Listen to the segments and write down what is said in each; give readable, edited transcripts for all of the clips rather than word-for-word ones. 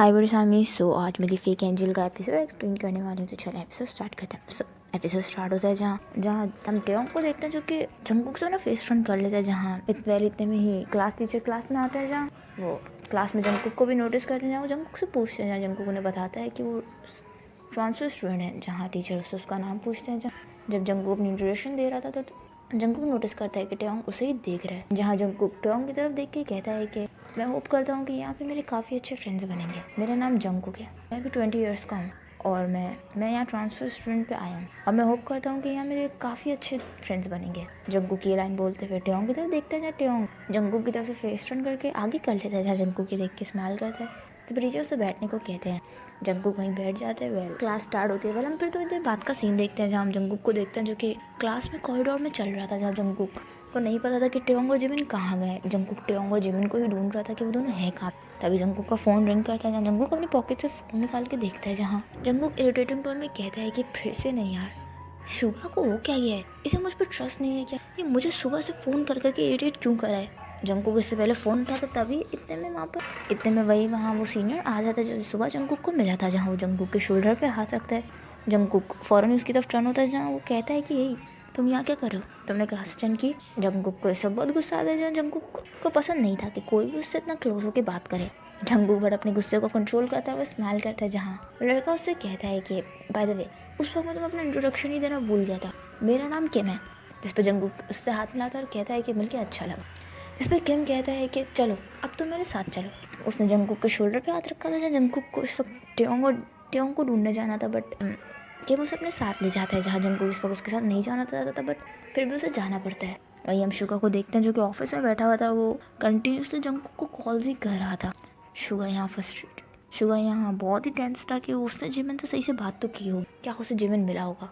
हाय बरसामी। सो आज मेरी fake angel का एपिसोड एक्सप्लेन करने वाली हूँ, तो चलो एपिसोड स्टार्ट करते हैं। एपिसोड स्टार्ट होता है जहाँ हम टेयोंग को देखते हैं जो कि जंगकुक से ना फेस फ्रंट कर लेता है। जहाँ इतने में ही क्लास टीचर क्लास में आता है, जहाँ वो क्लास में जंगकुक को भी नोटिस करते हैं। जहाँ वो जंगकुक से पूछते हैं, जहाँ जंगकुक उन्हें बताता है कि वो ट्रांसफर स्टूडेंट है। जहाँ टीचर उससे उसका नाम पूछते हैं। जब जंगकुक अपनी इंट्रोडक्शन दे रहा था तो जंगकुक नोटिस करता है कि टेयोंग उसे ही देख रहा है। जहाँ जंगकुक टेयोंग की तरफ देख के कहता है कि मैं होप करता हूँ कि यहाँ पे मेरे काफ़ी अच्छे फ्रेंड्स बनेंगे। मेरा नाम जंगकुक है, मैं भी 20 इयर्स का हूँ और मैं यहाँ ट्रांसफर स्टूडेंट पे आया हूँ और मैं होप करता हूँ कि यहाँ मेरे काफ़ी अच्छे फ्रेंड्स बनेंगे। जंगकुक ये लाइन बोलते हुए टेयोंग की तरफ देखता है। जहाँ टेयोंग जंगकुक की तरफ से फेस टर्न करके आगे कर लेता है। जहाँ जंगकुक के देख के स्माइल करता है। तो टीचर से बैठने को कहते हैं। जंगकुक वहीं बैठ जाते हैं। वेल क्लास स्टार्ट होती है। वेल हम फिर तो इधर बात का सीन देखते हैं, जहाँ हम जंगकुक को देखते हैं जो कि क्लास में कॉरिडोर में चल रहा था। जहाँ जंगकुक को नहीं पता था कि टेयोंग और जिमिन कहाँ गए। जंगकुक टेयोंग और जिमिन को ही ढूंढ रहा था कि वो दोनों हैं कहाँ। तभी जंगकुक का फ़ोन रिंग करता है। जहाँ जंगकुक अपनी पॉकेट से फ़ोन निकाल के देखता है। जहाँ जंगकुक इरिटेटिंग टोन में कहता है कि फिर से नहीं यार, शुगा को हो क्या गया है, इसे मुझ पर ट्रस्ट नहीं है क्या, ये मुझे सुबह से फ़ोन कर करके इरिटेट क्यों करा है। जंगकुक इससे पहले फ़ोन उठाता, तभी इतने में वहाँ वो सीनियर आ जाता है जो सुबह जंगकुक को मिला था। जहाँ वो जंगकुक के शोल्डर पे हाथ रखता है। जंगकुक फ़ौरन उसकी तरफ टर्न होता है। जहाँ वो कहता है कि यही तुम यहाँ क्या कर रहे हो, तुमने क्लास अटेंड की। जंगकुक को इससे बहुत गुस्सा आता है। जहाँ जंगकुक को पसंद नहीं था कि कोई भी उससे इतना क्लोज होकर बात करे। जंगकुक बट अपने गुस्से को कंट्रोल करता है, वो स्माइल करता है। जहाँ लड़का उससे कहता है कि बाय द वे उस वक्त मैं तुम्हें अपना इंट्रोडक्शन ही देना भूल गया था, मेरा नाम किम है। जिस पर जंगकुक उससे हाथ मिलाता है और कहता है कि मिलके अच्छा लगा। जिस पर किम कहता है कि चलो अब तुम मेरे साथ चलो। उसने जंगकुक के शोल्डर पे हाथ रखा था। जहाँ जंगकुक को इस वक्त टेयोंग को ढूंढने जाना था, बट किम उसे अपने साथ ले जाता है। जहाँ जंगकुक इस वक्त उसके साथ नहीं जाना चाहता था, बट फिर भी उसे जाना पड़ता है। वहीं हम शुगा को देखते हैं जो कि ऑफिस में बैठा हुआ था। वो कंटिन्यूसली जंगकुक को कॉल्स ही कर रहा था। शुगा यहाँ फ्रस्ट्रेटेड, शुगा यहाँ बहुत ही टेंस था कि उसने जिमिन से सही से बात तो की होगी, क्या उसे जिमिन मिला होगा।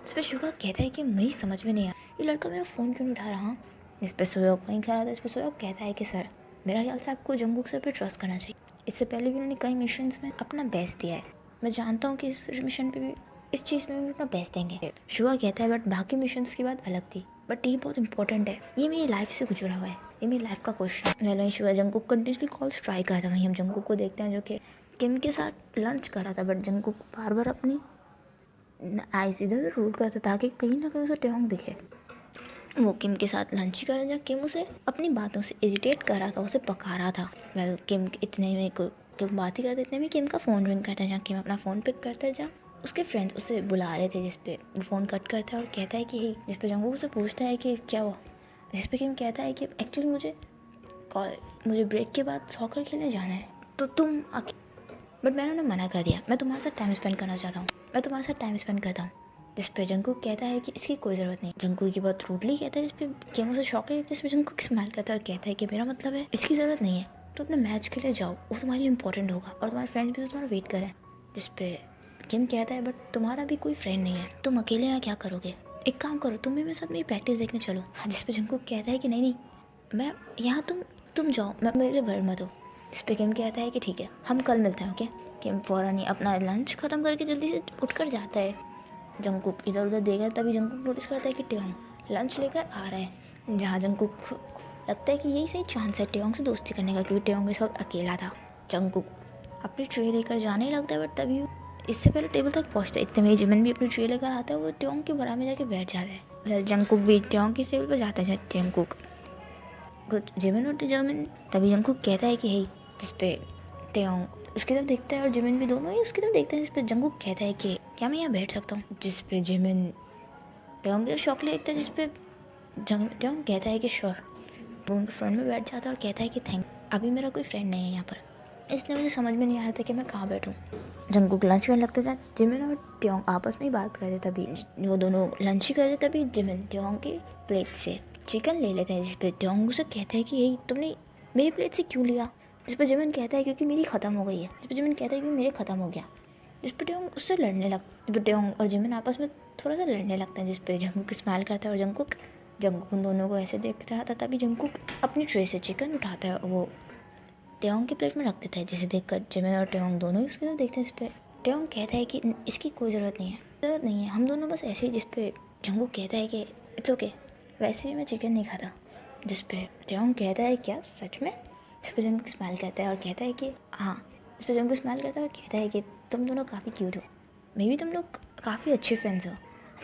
इस पर शुगा कहता है कि मुझे समझ में नहीं आया ये लड़का मेरा फ़ोन क्यों नहीं उठा रहा। इस पर सोयोग वहीं खड़ा था। इस पर सोयोग कहता है कि सर मेरा ख्याल से आपको जंगकुक सर पे ट्रस्ट करना चाहिए। इससे पहले भी उन्होंने कई मिशंस में अपना बेस्ट दिया है, मैं जानता हूँ कि इस मिशन पे भी, इस चीज़ में भी अपना बेस्ट देंगे। शुगा कहता है बट बाकी मिशंस की बात अलग थी, बट ये बहुत इंपॉर्टेंट है, ये मेरी लाइफ से गुजरा हुआ है, ये मेरी लाइफ का क्वेश्चन है। Suga Jungkook continuously calls try करता। वहीं हम जंगकुक को देखते हैं जो कि किम के साथ लंच कर रहा था, बट जंगकुक बार बार अपनी आइस इधर उधर रोल करता ताकि कहीं ना कहीं उसे टेयोंग दिखे। वो किम के साथ लंच ही कर रहा था। किम उसे अपनी बातों से इरिटेट कर रहा था, उसे पका रहा था। वेल किम इतने में किम बात ही करते इतने में किम का फ़ोन रिंग करता है। जहाँ किम अपना फ़ोन पिक करता है। जहाँ उसके फ्रेंड्स उसे बुला रहे थे, जिस पे वो फ़ोन कट करता है और कहता है कि ही, जिस पे जंगकुक उसे पूछता है कि क्या हुआ। जिस पे किम कहता है कि एक्चुअली मुझे ब्रेक के बाद सॉकर खेलने जाना है, तो तुम बट मैंने उन्हें मना कर दिया, मैं तुम्हारे साथ टाइम स्पेंड करना चाहता हूँ, मैं तुम्हारे साथ टाइम स्पेंड करता हूँ। जिस पे जंगकुक कहता है कि इसकी कोई ज़रूरत नहीं। जंगकुक की बात रूडली कहता है, जिस पे किम उसे शॉक लगता है। जिस पे जंगकुक स्माइल करता है और कहता है कि मेरा मतलब है इसकी ज़रूरत नहीं है, तो अपने मैच के लिए जाओ, वो तुम्हारे लिए इंपॉर्टेंट होगा और तुम्हारे फ्रेंड्स भी तो तुम्हारा वेट करें। जिस पे किम कहता है बट तुम्हारा भी कोई फ्रेंड नहीं है, तुम अकेले यहाँ क्या करोगे, एक काम करो तुम भी मेरे साथ मेरी प्रैक्टिस देखने चलो। हाँ, जिस पे जंगकुक कहता है कि नहीं नहीं मैं यहाँ, तुम जाओ, मैं मेरे लिए वर्ड मत हो। जिस पे किम कहता है कि ठीक है हम कल मिलते हैं। ओके। किम फ़ौरन ही अपना लंच ख़त्म करके जल्दी से उठकर जाता है। जंगकुक इधर उधर देखा, तभी जंगकुक नोटिस करता है कि टेयोंग लंच लेकर आ रहा है। जहाँ जंगकुक लगता है कि यही सही चांस है टेयोंग से दोस्ती करने का, क्योंकि टेयोंग इस वक्त अकेला था। जंगकुक अपनी ट्रे लेकर जाने ही लगता है, बट तभी इससे पहले टेबल तक पहुँचता है। इतने में जिमिन भी अपनी ट्रे लेकर आता है। वो टेयोंग के बराबर में जाके बैठ जाता है। जंगकुक भी टेयोंग की टेबल पर जाता है। जंगकुक जिमिन और जिमिन तभी जंगकुक कहता है कि हे, जिस पे टेयोंग उसकी तरफ देखता है और जिमिन भी दोनों ही उसकी तरफ देखते हैं। जिस पे जंगकुक कहता है कि क्या मैं यहाँ बैठ सकता हूँ। जिस पे जिमिन टेयोंग के शौक ले देखता है। जिस पे टेयोंग कहता है कि श्योर। वो उनके फ्रंट में बैठ जाता है और कहता है कि थैंक, अभी मेरा कोई फ्रेंड नहीं है यहाँ पर, इसलिए मुझे समझ में नहीं आ रहा था कि मैं कहाँ बैठूँ। जंगकुक लंच करने लगता है। जिमिन और टेयोंग आपस में ही बात कर रहे, तभी वो दोनों लंच ही कर रहे, तभी जिमिन टेयोंग की प्लेट से चिकन ले लेते हैं। जिस पे टेयोंग उसे कहता है कि यही तुमने मेरी प्लेट से क्यों लिया। जिस पर जिमिन कहता है क्योंकि मेरी ख़त्म हो गई है। जिस पर जिमिन कहता है कि मेरे ख़त्म हो गया। जिस पर टेयोंग उससे लड़ने लगता, टेयोंग और जिमिन आपस में थोड़ा सा लड़ने लगता है। जिस पे जंगकुक स्माइल करता है और जंगकुक उन दोनों को ऐसे देख रहा था। तभी जंगकुक अपनी ट्रे से चिकन उठाता है और वो टेयोंग की प्लेट में रख देता है, जिसे देखकर जिमिन और टेयोंग दोनों ही उसकी तरफ देखते हैं। इस पर टेयोंग कहता है कि इसकी कोई ज़रूरत नहीं है, हम दोनों बस ऐसे ही। जिस पे जंगकुक कहता है कि इट्स ओके, वैसे भी मैं चिकन नहीं खाता। जिस पे टेयोंग कहता है क्या सच में। जिस पे जंगकुक स्माइल करता है और कहता है कि हाँ। इस पर जंगकुक स्माइल करता है और कहता है कि तुम दोनों काफ़ी क्यूट हो, मे बी तुम लोग काफ़ी अच्छे फ्रेंड्स हो।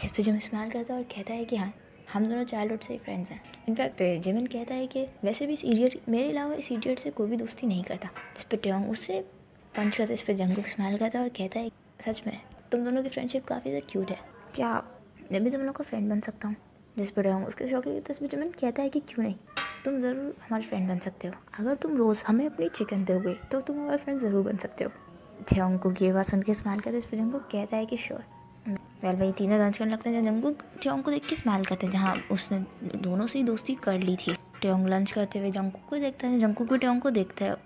जिस पर जिमिन स्माइल करता है और कहता है कि हाँ, हम दोनों चाइल्डहुड से ही फ्रेंड्स हैं। इनफैक्ट जिमिन कहता है कि वैसे भी इस इडियट मेरे अलावा इस इडियट से कोई भी दोस्ती नहीं करता। जिस पर ट्योंग उससे पंच करता है। इस पर जंगकुक स्माइल करता है और कहता है सच में तुम दोनों की फ्रेंडशिप काफ़ी ज़्यादा क्यूट है, क्या मैं भी तुम लोग का फ्रेंड बन सकता हूँ। जिस पर ट्योंग उसके शौक लगता है। इस पर जिमिन कहता है कि क्यों नहीं, तुम ज़रूर हमारे फ्रेंड बन सकते हो। अगर तुम रोज़ हमें अपनी चिकन दोगे तो तुम हमारे फ्रेंड ज़रूर बन सकते हो। जंगकुक ये बात सुन के स्माइल करता है। इस पर जंगकुक कहता है कि श्योर। वेल भाई तीनों लंच करने लगते हैं। जंगकुक ट्योंग को देख के स्माइल करते हैं, जहाँ उसने दोनों से ही दोस्ती कर ली थी। ट्योंग लंच करते हुए जंगकुक को देखता है, जंगकुक भी ट्योंग को देखता है।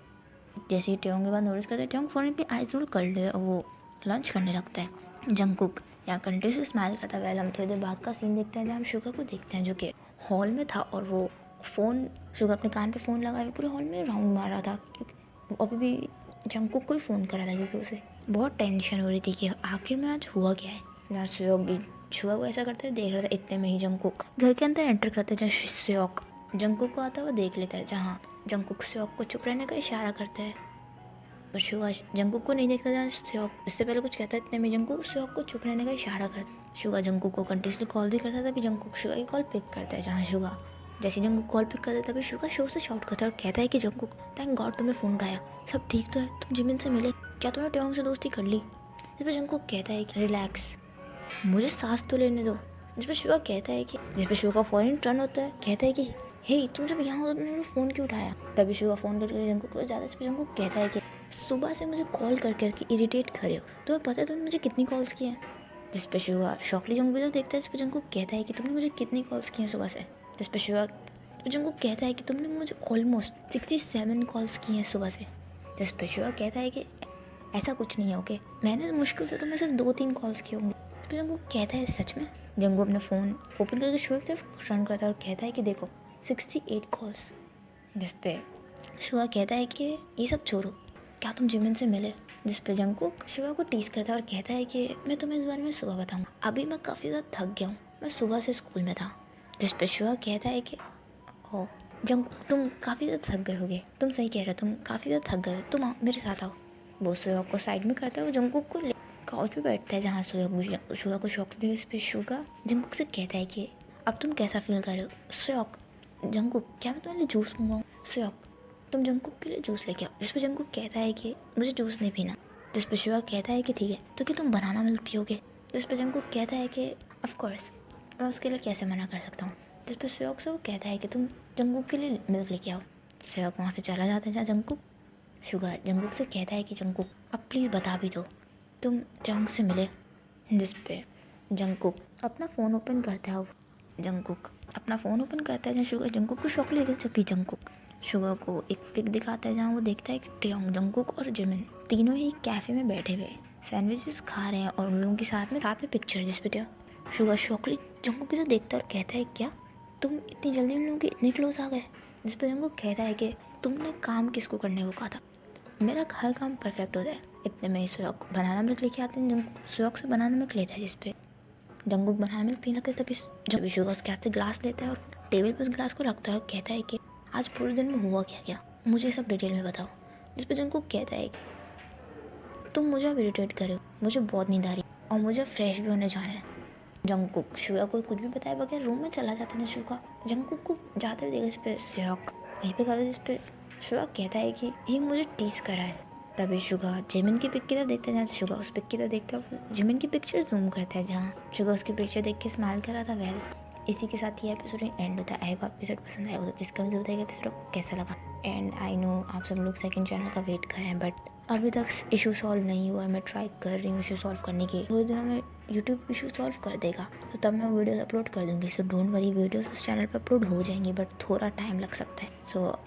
जैसे ही ट्योंग के बाद नोटिस करता है, ट्योंग फ़ौरन अपनी आइज रोल कर ले और वो लंच करने लगता है। जंगकुक यहाँ कंटिन्यू से स्माइल करता है। वेल हम थोड़ी देर बाद का सीन देखते हैं, जहाँ हम शुगा को देखते हैं जो कि हॉल में था और वो फ़ोन शुगा अपने कान पे फ़ोन लगाए पूरे हॉल में राउंड मार रहा था, क्योंकि अभी भी जंगकुक को ही फ़ोन कर रहा था, क्योंकि उसे बहुत टेंशन हो रही थी कि आखिर में आज हुआ क्या है। जहाँ सुयोग भी शुगा को ऐसा करते हुए देख रहा था। इतने में ही जंगकुक घर के अंदर एंटर करते हैं, जहाँ सुयोग जंगकुक को आता हुआ देख लेता है, जहाँ जंगकुक सुयोग को चुप रहने का इशारा करता है पर शुगा जंगकुक को नहीं देखता। जहाँ सुयोग इससे पहले कुछ कहता है, इतने में जंगकुक सुयोग को चुप रहने का इशारा करता है। शुगा जंगकुक को कंटिन्यूसली कॉल भी करता था, तभी जंगकुक शुगा की कॉल पिक करता है। जहाँ शुगा जैसे जंगकुक कॉल पिक करता है तभी शुगा शोर से शाउट करता है और कहता है कि जंगकुक थैंक गॉड तुमने फ़ोन उठाया, सब ठीक तो है, तुम जिमिन से मिले, क्या तुमने ट्योंग से दोस्ती कर ली। इस पर जंगकुक कहता है कि रिलैक्स, मुझे सांस तो लेने दो। जिस पर शुगा कहता है कि जिस पर शुगा फौरन टर्न होता है, कहता है कि हे तुम जब यहाँ हो तो तुमने फ़ोन क्यों उठाया। तभी शुगा फ़ोन करके जंगकुक को ज़्यादा। इस पर जंगकुक कहता है कि सुबह से मुझे कॉल कर करके इरिटेट कर रहे हो, तुम्हें पता है तुमने मुझे कितनी कॉल्स की हैं। जिस पर शुगा शॉकली जंगकुक को देखता है। इस पर जंगकुक कहता है कि तुमने मुझे कितनी कॉल्स की हैं सुबह से। जिस पर शुगा जंगकुक कहता है कि तुमने मुझे ऑलमोस्ट 67 कॉल्स की हैं सुबह से। जिस पर शुगा कहता है कि ऐसा कुछ नहीं है, ओके मैंने मुश्किल से तुम्हें सिर्फ 2-3 कॉल्स की होंगी। तो जंगकुक कहता है सच में। जंगकुक अपना फ़ोन ओपन करके शुगा की तरफ टर्न करता है और कहता है कि देखो 68 कॉल्स। जिस पे शुगा कहता है कि ये सब छोड़ो, क्या तुम जिमिन से मिले। जिस पे जंगकुक शुगा को टीस करता है और कहता है कि मैं तुम्हें इस बारे में सुबह बताऊँगा, अभी मैं काफ़ी ज़्यादा थक गया हूँ, मैं सुबह से स्कूल में था। जिस पे शुगा कहता है कि ओ जंगकुक तुम काफ़ी ज़्यादा थक गए होगे, तुम सही कह रहे हो, तुम काफ़ी ज़्यादा थक गए हो, तुम मेरे साथ आओ। वो सुयोग को साइड में करता है, वो जंगकुक को काउच पे बैठता है, जहाँ सुयोग शुगा को शौक देते। इस पर शुगा जंगकुक से कहता है कि अब तुम कैसा फील कर रहे हो। सुयोग जंगकुक क्या मैं तुम्हारे लिए जूस मंगाऊँ। सुयोग तुम जंगकुक के लिए जूस लेके आओ। जिस पर जंगकुक कहता है कि मुझे जूस नहीं पीना। जिस पर शुगा कहता है कि ठीक है, तो क्या तुम बनाना मिल्क पियोगे। जिस पर जंगकुक कहता है कि ऑफकोर्स मैं उसके लिए कैसे मना कर सकता हूँ। जिस पर सुयोग से वो कहता है कि तुम जंगकुक के लिए मिल्क लेके आओ। सुयोग वहाँ से चला जाता है, जहाँ जंगकुक शुगा जंगकुक से कहता है कि जंगकुक अब प्लीज़ बता भी दो तुम ट्योंग से मिले। जिस पे जंगकुक अपना फ़ोन ओपन करता है। जंगकुक अपना फ़ोन ओपन करता है, जहाँ शुगा जंगकुक को शौक लेकर जबकि जंगकुक शुगा को एक पिक दिखाता है, जहाँ वो देखता है कि ट्योंग जंगकुक और जिमिन तीनों ही कैफ़े में बैठे हुए सैंडविचेस खा रहे हैं और उन लोगों के साथ में पिक्चर। जिस पे शुगा शौकली जंगकुक की तरफ देखता है और कहता है क्या तुम इतनी जल्दी उन लोगों के इतने क्लोज आ गए। जिस पर जंगकुक कहता है कि तुमने काम किसको करने को कहा था, मेरा हर काम परफेक्ट होता है। इतने में सुयोग बनाना मिल्क लेके आते हैं, जंगकुक सुयोग से बनाना मिल्क लेता है। जिस पे जंगकुक बनाना मिल्क पीने लगता है, तभी जब शुगा उसके हाथ से ग्लास लेता है और टेबल पर उस ग्लास को रखता है और कहता है कि आज पूरे दिन में हुआ क्या क्या, मुझे सब डिटेल में बताओ। जिस पर जंगकुक कहता है तुम मुझे अब इरिटेट करे हो, मुझे बहुत नींद आ रही और मुझे फ्रेश भी होने जाना है। जंगकुक शुगा को कुछ भी बताए बगैर रूम में चला जाता है। शुगा जंगकुक को जाते हुए देखा। इस पर सुयोग वहीं पे खड़ा। जिस पे शुगा कहता है कि ये मुझे टीस करा है। तभी शुगा जिमिन की पिक की तरफ देखता है, जहाँ शुगा उस पिक की तरफ देखता है, जिमिन की पिक्चर जूम करता है, जहाँ शुगा उसकी पिक्चर देख के स्माइल कर रहा था। वेल इसी के साथ ये एपिसोड एंड होता है। आई होप एपिसोड पसंद आएगा तो प्लीज़ कमेंट जरूर बताइएगा एपिसोड कैसा लगा। एंड आई नो आप सब लोग सेकंड चैनल का वेट कर रहे हैं, बट अभी तक इशू सॉल्व नहीं हुआ है। मैं ट्राई कर रही हूँ इशू सॉल्व करने की। थोड़े दिनों में यूट्यूब इशू सॉल्व कर देगा, तो तब मैं वीडियोस अपलोड कर दूँगी। सो डोंट वरी, वीडियोस उस चैनल पर अपलोड हो जाएंगी, बट थोड़ा टाइम लग सकता है। सो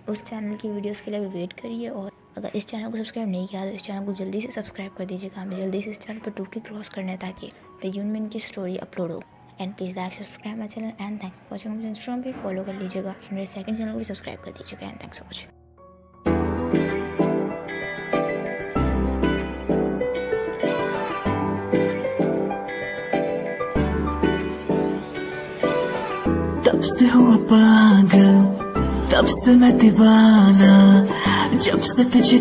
उस चैनल की वीडियोस के लिए भी वेट करिए। और अगर इस चैनल को सब्सक्राइब नहीं किया तो इस चैनल को जल्दी से सब्सक्राइब कर दीजिएगा। हमें जल्दी से इस चैनल पर 2K क्रॉस करना है ताकि रियूनियन की स्टोरी अपलोड हो। And please like subscribe my channel and thanks for watching. मुझे इंस्टाग्राम पे फॉलो कर लीजिएगा एंड मेरे सेकंड चैनल को भी सब्सक्राइब कर दीजिएगा। And thanks for watching. तब से हुआ पागल, तब से मैं दीवाना, जब से तुझे